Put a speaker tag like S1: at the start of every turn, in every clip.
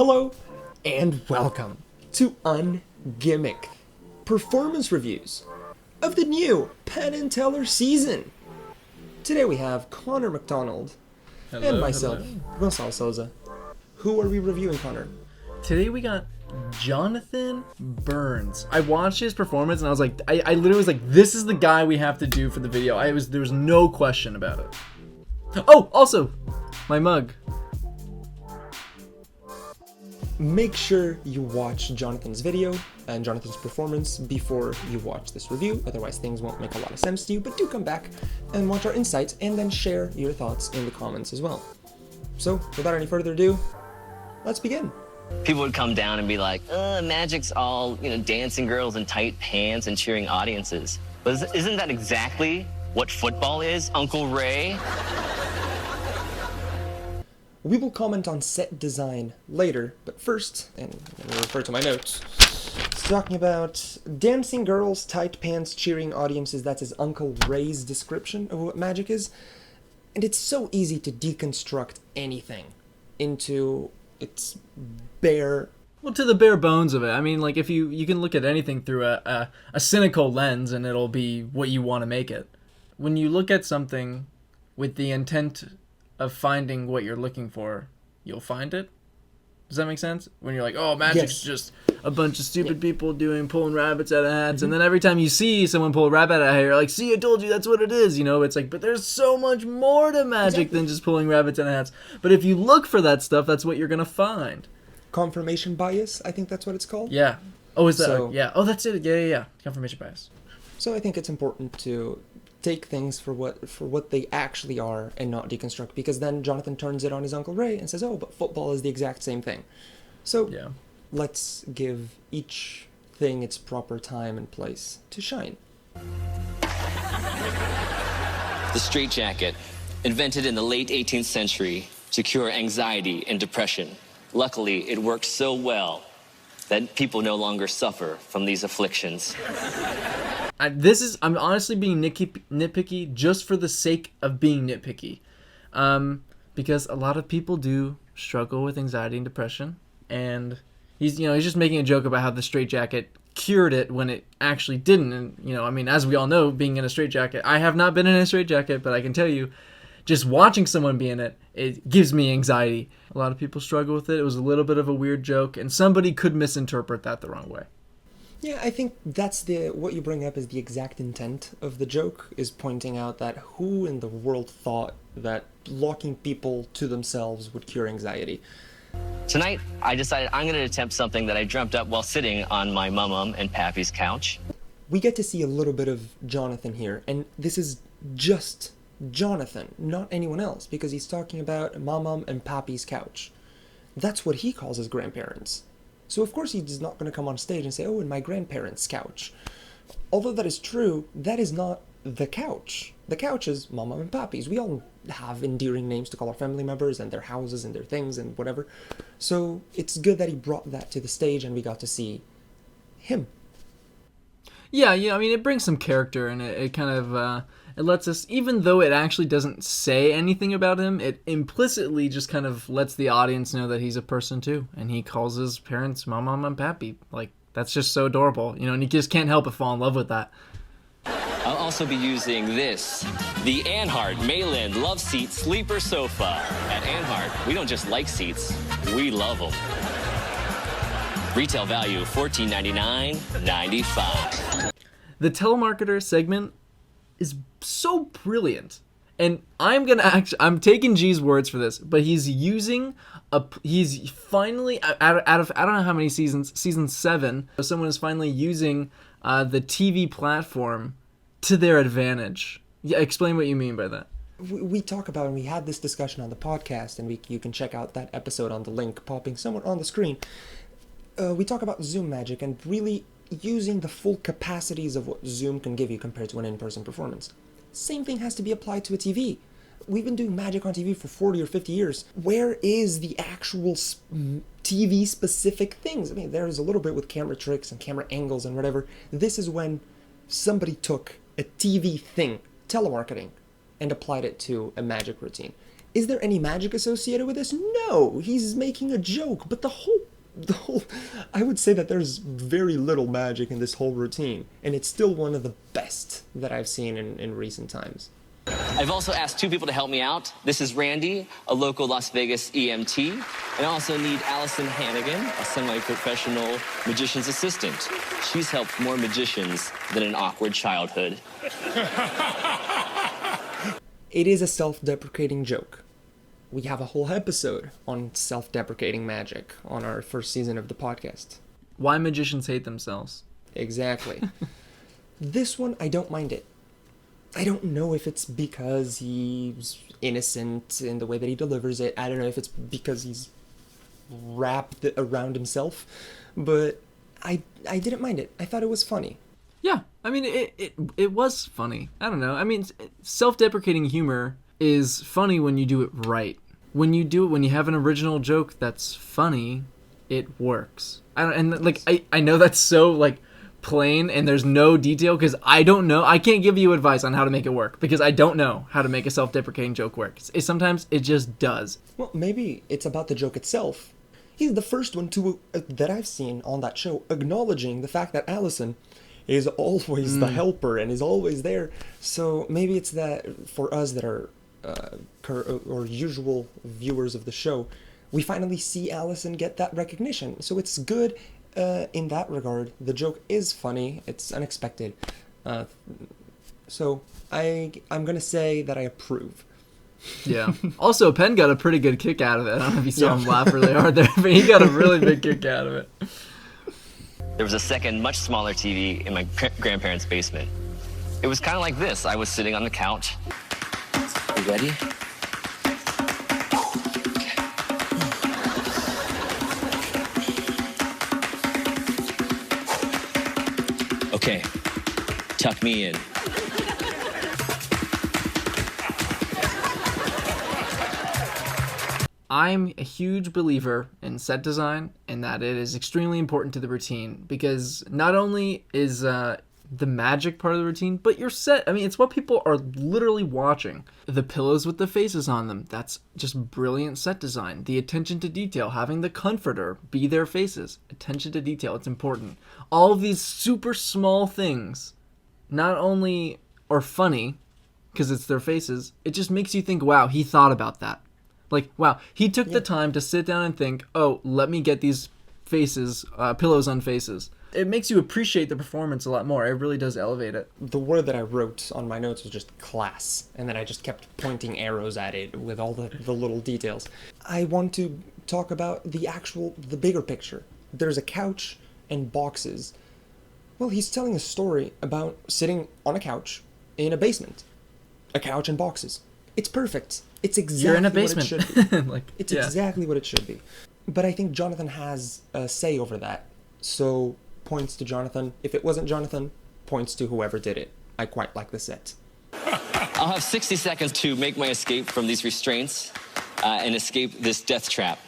S1: Hello, and welcome to Ungimmick, performance reviews of the new Penn and Teller season. Today we have Connor McDonald and myself, Gonçalo Souza. Who are we reviewing, Connor?
S2: Today we got Jonathan Burns. I watched his performance and I was like, I literally was like, this is the guy we have to do for the video. There was no question about it. Oh, also, my mug.
S1: Make sure you watch Jonathan's video and Jonathan's performance before you watch this review, otherwise things won't make a lot of sense to you, but do come back and watch our insights and then share your thoughts in the comments as well. So, without any further ado, let's begin.
S3: People would come down and be like, Magic's all, dancing girls in tight pants and cheering audiences. But isn't that exactly what football is, Uncle Ray?
S1: We will comment on set design later, but first, and let me refer to my notes, it's talking about dancing girls, tight pants, cheering audiences. That's his Uncle Ray's description of what magic is. And it's so easy to deconstruct anything into its bare...
S2: Well, to the bare bones of it. I mean, like, if you can look at anything through a cynical lens and it'll be what you want to make it. When you look at something with the intent of finding what you're looking for, you'll find it. Does that make sense? When you're like, oh, magic's just a bunch of stupid people pulling rabbits out of hats, and then every time you see someone pull a rabbit out of hat, you're like, see, I told you, that's what it is. It's like, but there's so much more to magic than just pulling rabbits out of hats. But if you look for that stuff, that's what you're gonna find.
S1: Confirmation bias, I think that's what it's called.
S2: Yeah. Oh, is that?
S1: So,
S2: yeah. Oh, that's it. Yeah. Confirmation bias.
S1: So I think it's important to take things for what they actually are and not deconstruct, because then Jonathan turns it on his Uncle Ray and says, oh, but football is the exact same thing. So yeah. Let's give each thing its proper time and place to shine.
S3: The straitjacket, invented in the late 18th century to cure anxiety and depression. Luckily, it worked so well that people no longer suffer from these afflictions.
S2: I'm honestly being nitpicky just for the sake of being nitpicky. Because a lot of people do struggle with anxiety and depression, and he's just making a joke about how the straitjacket cured it when it actually didn't. And as we all know, being in a straitjacket, I have not been in a straitjacket, but I can tell you, just watching someone be in it, it gives me anxiety. A lot of people struggle with it. It was a little bit of a weird joke, and somebody could misinterpret that the wrong way.
S1: Yeah, I think that's what you bring up is the exact intent of the joke, is pointing out that who in the world thought that locking people to themselves would cure anxiety.
S3: Tonight, I decided I'm going to attempt something that I dreamt up while sitting on my mum and pappy's couch.
S1: We get to see a little bit of Jonathan here, and this is just Jonathan, not anyone else, because he's talking about mum and pappy's couch. That's what he calls his grandparents. So of course he's not going to come on stage and say, oh, in my grandparents' couch. Although that is true, that is not the couch. The couch is mama and pappy's. We all have endearing names to call our family members and their houses and their things and whatever. So it's good that he brought that to the stage and we got to see him.
S2: Yeah, it brings some character, and it kind of... It lets us, even though it actually doesn't say anything about him, it implicitly just kind of lets the audience know that he's a person too. And he calls his parents mom and pappy. Like, that's just so adorable, and he just can't help but fall in love with that.
S3: I'll also be using this, the Anhart Mayland Love Seat Sleeper Sofa. At Anhart, we don't just like seats, we love them. Retail value $14.99.95.
S2: The Telemarketer segment is so brilliant, and I'm taking G's words for this, but he's finally out of I don't know how many seasons, season 7, someone is finally using the TV platform to their advantage. Yeah, explain what you mean by that.
S1: We talk about, and we had this discussion on the podcast, and you can check out that episode on the link popping somewhere on the screen. We talk about Zoom magic and really using the full capacities of what Zoom can give you compared to an in-person performance. Same thing has to be applied to a TV. We've been doing magic on TV for 40 or 50 years. Where is the actual TV-specific things? There's a little bit with camera tricks and camera angles and whatever. This is when somebody took a TV thing, telemarketing, and applied it to a magic routine. Is there any magic associated with this? No, he's making a joke, but the whole, I would say that there's very little magic in this whole routine, and it's still one of the best that I've seen in recent times.
S3: I've also asked 2 people to help me out. This is Randy, a local Las Vegas EMT, and I also need Allison Hannigan, a semi-professional magician's assistant. She's helped more magicians than an awkward childhood.
S1: It is a self-deprecating joke. We have a whole episode on self-deprecating magic on our first season of the podcast.
S2: Why magicians hate themselves.
S1: Exactly. This one, I don't mind it. I don't know if it's because he's innocent in the way that he delivers it. I don't know if it's because he's wrapped around himself. But I didn't mind it. I thought it was funny.
S2: Yeah, I mean, it was funny. I don't know. I mean, self-deprecating humor is funny when you do it right. When you have an original joke that's funny, it works. I know that's so, like, plain and there's no detail because I don't know. I can't give you advice on how to make it work because I don't know how to make a self-deprecating joke work. Sometimes it just does.
S1: Well, maybe it's about the joke itself. He's the first one that I've seen on that show acknowledging the fact that Allison is always the helper and is always there. So maybe it's that for us that are or usual viewers of the show, we finally see Allison get that recognition. So it's good in that regard. The joke is funny. It's unexpected. So I'm going to say that I approve.
S2: Yeah. Also, Penn got a pretty good kick out of it. I don't know if you saw him laugh really hard there, but he got a really big kick out of it.
S3: There was a second, much smaller TV in my grandparents' basement. It was kind of like this. I was sitting on the couch. You ready? Okay, tuck me in.
S2: I'm a huge believer in set design and that it is extremely important to the routine because not only is the magic part of the routine, but your set, I mean, it's what people are literally watching. The pillows with the faces on them, that's just brilliant set design. The attention to detail, having the comforter be their faces. Attention to detail, it's important. All of these super small things not only are funny because it's their faces, it just makes you think, wow, he thought about that. Like, wow, he took the time to sit down and think, oh, let me get these faces, pillows on faces. It makes you appreciate the performance a lot more. It really does elevate it.
S1: The word that I wrote on my notes was just class, and then I just kept pointing arrows at it with all the little details. I want to talk about the bigger picture. There's a couch and boxes. Well, he's telling a story about sitting on a couch in a basement. A couch and boxes. It's perfect. It's exactly
S2: You're in a
S1: what
S2: basement.
S1: it should be. It's
S2: yeah.
S1: exactly what it should be. But I think Jonathan has a say over that. So, points to Jonathan. If it wasn't Jonathan, points to whoever did it. I quite like the set.
S3: I'll have 60 seconds to make my escape from these restraints and escape this death trap.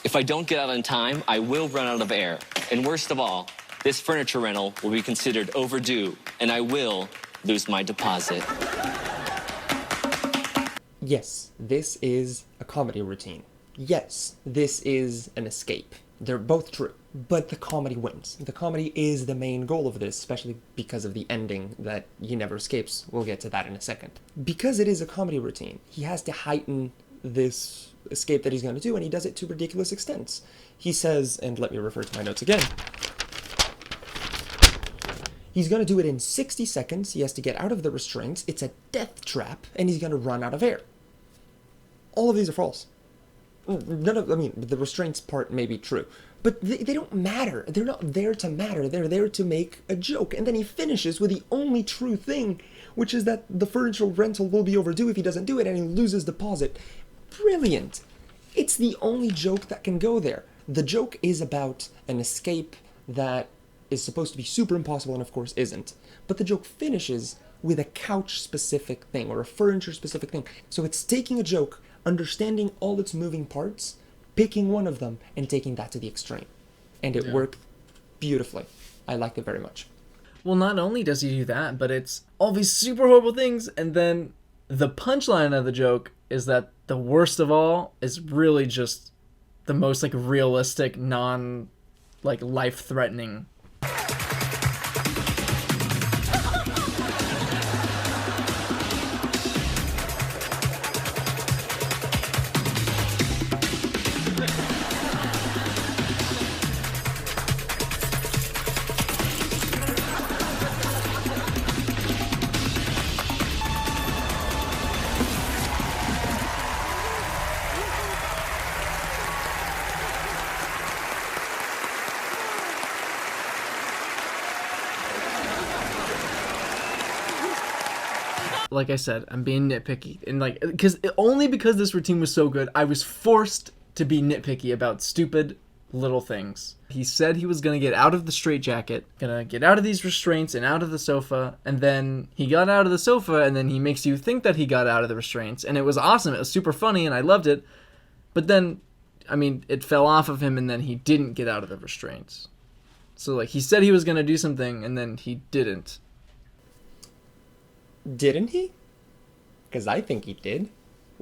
S3: If I don't get out in time, I will run out of air. And worst of all, this furniture rental will be considered overdue, and I will lose my deposit.
S1: Yes, this is a comedy routine. Yes, this is an escape. They're both true. But the comedy wins. The comedy is the main goal of this, especially because of the ending that he never escapes. We'll get to that in a second. Because it is a comedy routine, he has to heighten this escape that he's going to do, and he does it to ridiculous extents. He says, and let me refer to my notes again, he's going to do it in 60 seconds. He has to get out of the restraints. It's a death trap, and he's going to run out of air. All of these are false. The restraints part may be true, but they don't matter. They're not there to matter. They're there to make a joke. And then he finishes with the only true thing, which is that the furniture rental will be overdue if he doesn't do it, and he loses deposit. Brilliant. It's the only joke that can go there. The joke is about an escape that is supposed to be super impossible and of course isn't. But the joke finishes with a couch-specific thing or a furniture-specific thing. So it's taking a joke, understanding all its moving parts, picking one of them, and taking that to the extreme. And it worked beautifully. I liked it very much.
S2: Well, not only does he do that, but it's all these super horrible things, and then The punchline of the joke is that the worst of all is really just the most like realistic, non like life threatening. Like I said, I'm being nitpicky, and like only because this routine was so good, I was forced to be nitpicky about stupid little things. He said he was gonna get out of the straitjacket, gonna get out of these restraints and out of the sofa, and then he got out of the sofa, and then he makes you think that he got out of the restraints, and it was awesome. It was super funny, and I loved it. But then, I mean, it fell off of him, and then he didn't get out of the restraints. So like he said he was gonna do something, and then he didn't.
S1: Didn't he? Because I think he did.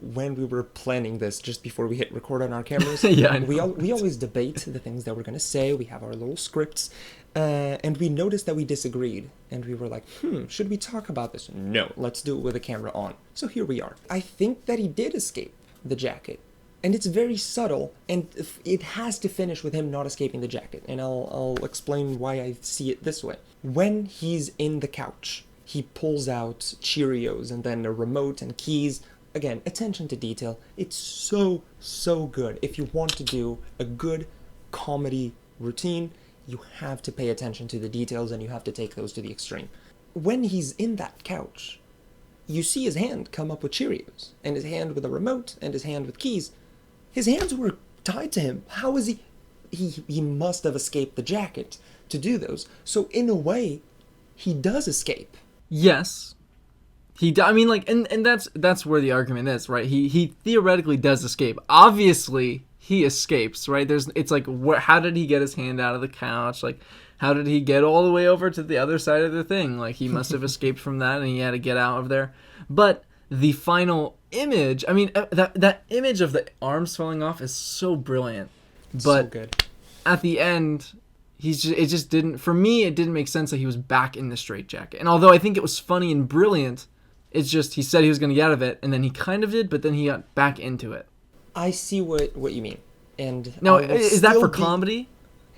S1: When we were planning this just before we hit record on our cameras,
S2: Yeah, I know.
S1: we always debate the things that we're going to say. We have our little scripts. And we noticed that we disagreed. And we were like, should we talk about this? No, let's do it with the camera on. So here we are. I think that he did escape the jacket. And it's very subtle. And it has to finish with him not escaping the jacket. And I'll explain why I see it this way. When he's in the couch, he pulls out Cheerios and then a remote and keys. Again, attention to detail. It's so, so good. If you want to do a good comedy routine, you have to pay attention to the details and you have to take those to the extreme. When he's in that couch, you see his hand come up with Cheerios, and his hand with a remote, and his hand with keys. His hands were tied to him. How is he? He must have escaped the jacket to do those. So in a way, he does escape.
S2: Yes, I mean, like, and that's where the argument is, right? He theoretically does escape. Obviously, he escapes, right? It's like, how did he get his hand out of the couch? Like, how did he get all the way over to the other side of the thing? Like, he must have escaped from that, and he had to get out of there. But the final image, I mean, that image of the arms falling off is so brilliant. But
S1: so good.
S2: At the end, it just didn't, for me, it didn't make sense that he was back in the straitjacket. And although I think it was funny and brilliant, it's just, he said he was going to get out of it, and then he kind of did, but then he got back into it.
S1: I see what you mean. And
S2: now, is that for comedy?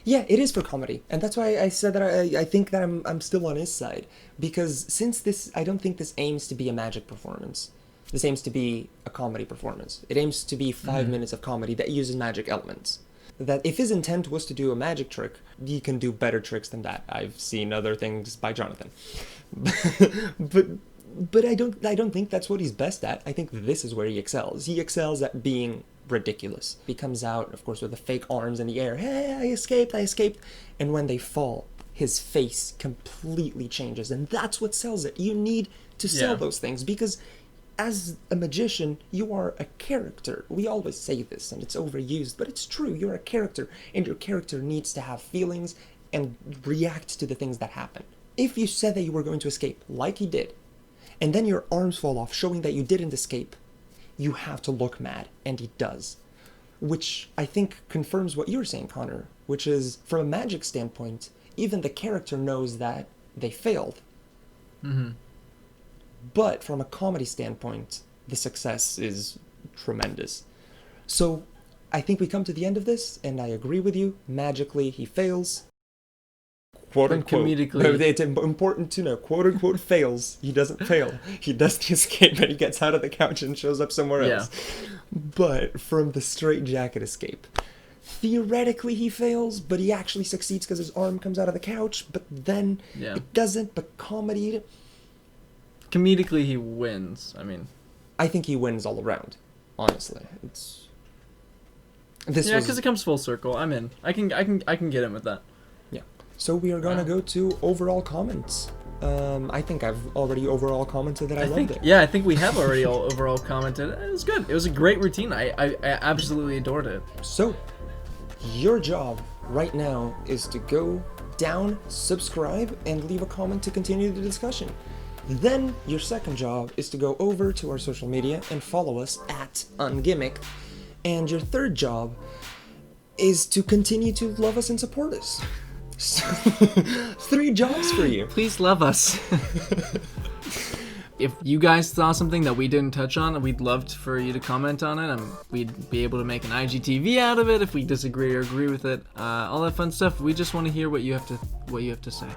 S1: Yeah, it is for comedy. And that's why I said that I think that I'm still on his side. Because since this, I don't think this aims to be a magic performance. This aims to be a comedy performance. It aims to be 5 minutes of comedy that uses magic elements. That if his intent was to do a magic trick, he can do better tricks than that. I've seen other things by Jonathan. But I don't think that's what he's best at. I think this is where he excels. He excels at being ridiculous. He comes out, of course, with the fake arms in the air. Hey, I escaped. And when they fall, his face completely changes. And that's what sells it. You need to sell those things because as a magician, you are a character. We always say this, and it's overused, but it's true. You're a character, and your character needs to have feelings and react to the things that happen. If you said that you were going to escape, like he did, and then your arms fall off, showing that you didn't escape, you have to look mad, and he does. Which I think confirms what you were saying, Connor, which is, from a magic standpoint, even the character knows that they failed.
S2: Mm-hmm.
S1: But from a comedy standpoint, the success is tremendous. So I think we come to the end of this, and I agree with you. Magically, he fails. Quote unquote.
S2: Comedically.
S1: It's important to know. Quote unquote fails. He doesn't fail. He does the escape, and he gets out of the couch and shows up somewhere else. But from the straitjacket escape, theoretically he fails, but he actually succeeds because his arm comes out of the couch. But then it doesn't. But comedically,
S2: he wins. I mean,
S1: I think he wins all around. Honestly,
S2: because it comes full circle. I'm in. I can get in with that.
S1: Yeah. So we are gonna go to overall comments. I think I've already overall commented that I loved it.
S2: Yeah, I think we have already overall commented. It was good. It was a great routine. I absolutely adored it.
S1: So, your job right now is to go down, subscribe, and leave a comment to continue the discussion. Then your second job is to go over to our social media and follow us at Ungimmick. And your third job is to continue to love us and support us. So, 3 jobs for you.
S2: Please love us. If you guys saw something that we didn't touch on, we'd love for you to comment on it, and we'd be able to make an IGTV out of it if we disagree or agree with it. All that fun stuff. We just want to hear what you have to say.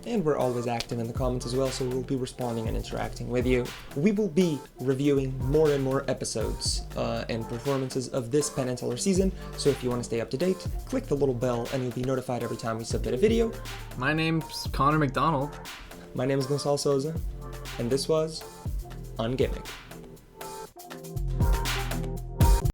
S1: And we're always active in the comments as well, so we'll be responding and interacting with you. We will be reviewing more and more episodes and performances of this Penn and Teller season, so if you want to stay up to date, click the little bell and you'll be notified every time we submit a video.
S2: My name's Connor McDonald.
S1: My name is Gonçalo Souza, and this was Ungimmick.